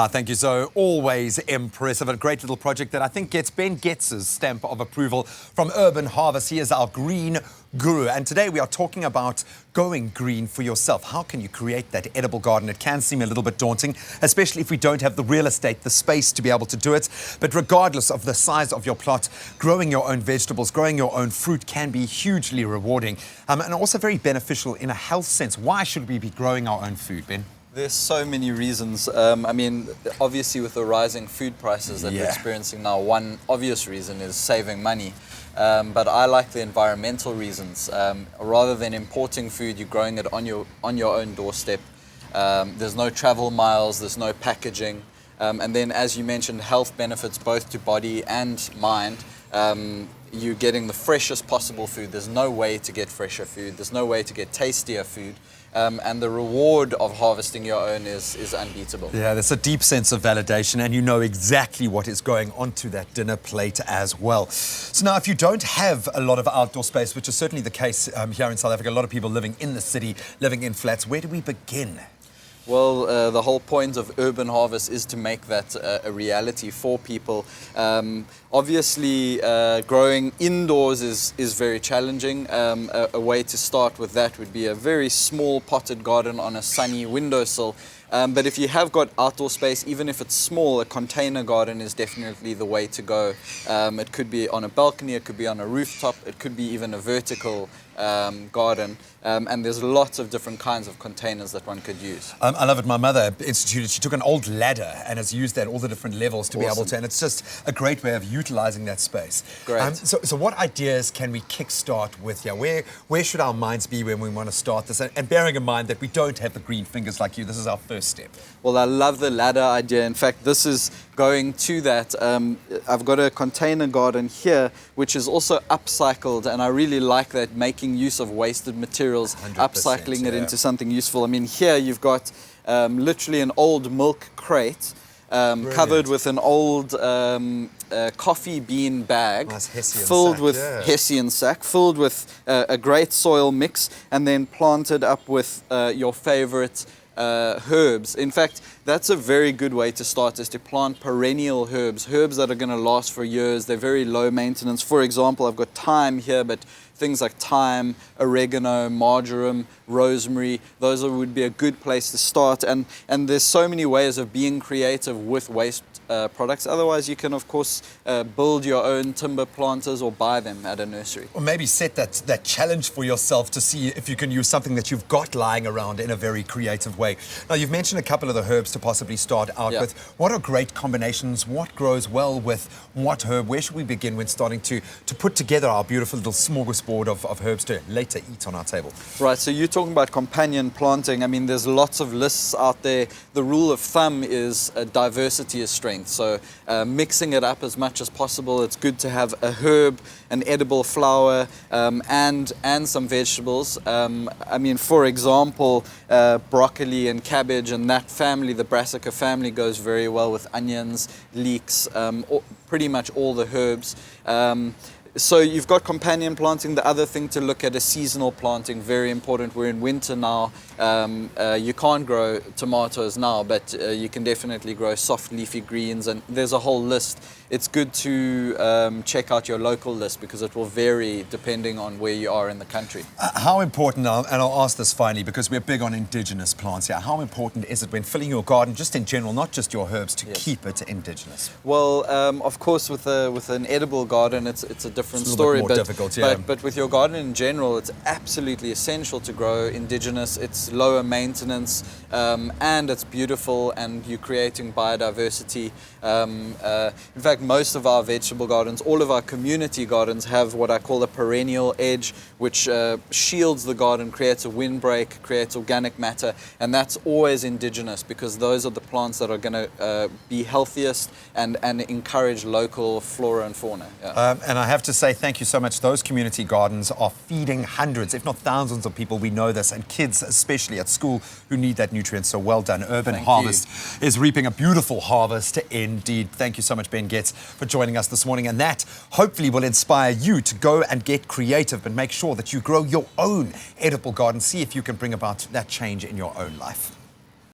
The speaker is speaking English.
Thank you. So always impressive. A great little project that I think gets Ben Getz's stamp of approval from Urban Harvest. He is our green guru. And today we are talking about going green for yourself. How can you create that edible garden? It can seem a little bit daunting, especially if we don't have the real estate, the space to be able to do it. But regardless of the size of your plot, growing your own vegetables, growing your own fruit can be hugely rewarding and also very beneficial in a health sense. Why should we be growing our own food, Ben? There's so many reasons. I mean, obviously with the rising food prices that we're experiencing now, one obvious reason is saving money. But I like the environmental reasons. Rather than importing food, you're growing it on your own doorstep. There's no travel miles, there's no packaging. And then, as you mentioned, health benefits both to body and mind. You're getting the freshest possible food. There's no way to get fresher food. There's no way to get tastier food. And the reward of harvesting your own is unbeatable. Yeah, there's a deep sense of validation, and you know exactly what is going onto that dinner plate as well. So now, if you don't have a lot of outdoor space, which is certainly the case here in South Africa, a lot of people living in the city, living in flats, where do we begin? Well, the whole point of Urban Harvest is to make that a reality for people. Obviously, growing indoors is very challenging. A way to start with that would be a very small potted garden on a sunny windowsill. But if you have got outdoor space, even if it's small, a container garden is definitely the way to go. It could be on a balcony, it could be on a rooftop, it could be even a vertical garden. And there's lots of different kinds of containers that one could use. I love it. My mother instituted, she took an old ladder and has used that at all the different levels to be able to, and it's just a great way of utilizing that space. Great. So what ideas can we kickstart with here? Where should our minds be when we want to start this? And bearing in mind that we don't have the green fingers like you, this is our first step. Well, I love the ladder idea. In fact, this is going to that. I've got a container garden here, which is also upcycled, and I really like that, making use of wasted materials, upcycling it into something useful. I mean, here you've got literally an old milk crate covered with an old coffee bean bag, filled with Hessian sack, filled with a great soil mix, and then planted up with your favorite herbs. In fact, that's a very good way to start, is to plant perennial herbs that are going to last for years. They're very low maintenance. For example, I've got thyme here, but things like thyme, oregano, marjoram, rosemary, those would be a good place to start. And there's so many ways of being creative with waste products. Otherwise, you can, of course, build your own timber planters or buy them at a nursery. Or maybe set that challenge for yourself to see if you can use something that you've got lying around in a very creative way. Now, you've mentioned a couple of the herbs to possibly start out with. What are great combinations? What grows well with what herb? Where should we begin when starting to put together our beautiful little smorgasbord of herbs to later eat on our table? Right, so you're talking about companion planting. I mean, there's lots of lists out there. The rule of thumb is diversity is strength. So mixing it up as much as possible. It's good to have a herb, an edible flower, and some vegetables. I mean, for example, broccoli and cabbage and that family, the brassica family, goes very well with onions, leeks, pretty much all the herbs. So you've got companion planting. The other thing to look at is seasonal planting, very important. We're in winter now. You can't grow tomatoes now, but you can definitely grow soft leafy greens, and there's a whole list. It's good to check out your local list because it will vary depending on where you are in the country. How important, and I'll ask this finally because we're big on indigenous plants here, how important is it when filling your garden, just in general, not just your herbs, to keep it indigenous? Well, of course, with an edible garden, it's a different story. More difficult, yeah. But with your garden in general, it's absolutely essential to grow indigenous. It's lower maintenance, and it's beautiful, and you're creating biodiversity. In fact, most of our vegetable gardens, all of our community gardens, have what I call a perennial edge, which shields the garden, creates a windbreak, creates organic matter, and that's always indigenous because those are the plants that are going to be healthiest and encourage local flora and fauna. And I have to say thank you so much. Those community gardens are feeding hundreds, if not thousands of people, we know this, and kids especially at school who need that nutrient. So well done. Urban Harvest is reaping a beautiful harvest indeed. Thank you so much, Ben Getz, for joining us this morning. And that hopefully will inspire you to go and get creative, but make sure that you grow your own edible garden. See if you can bring about that change in your own life.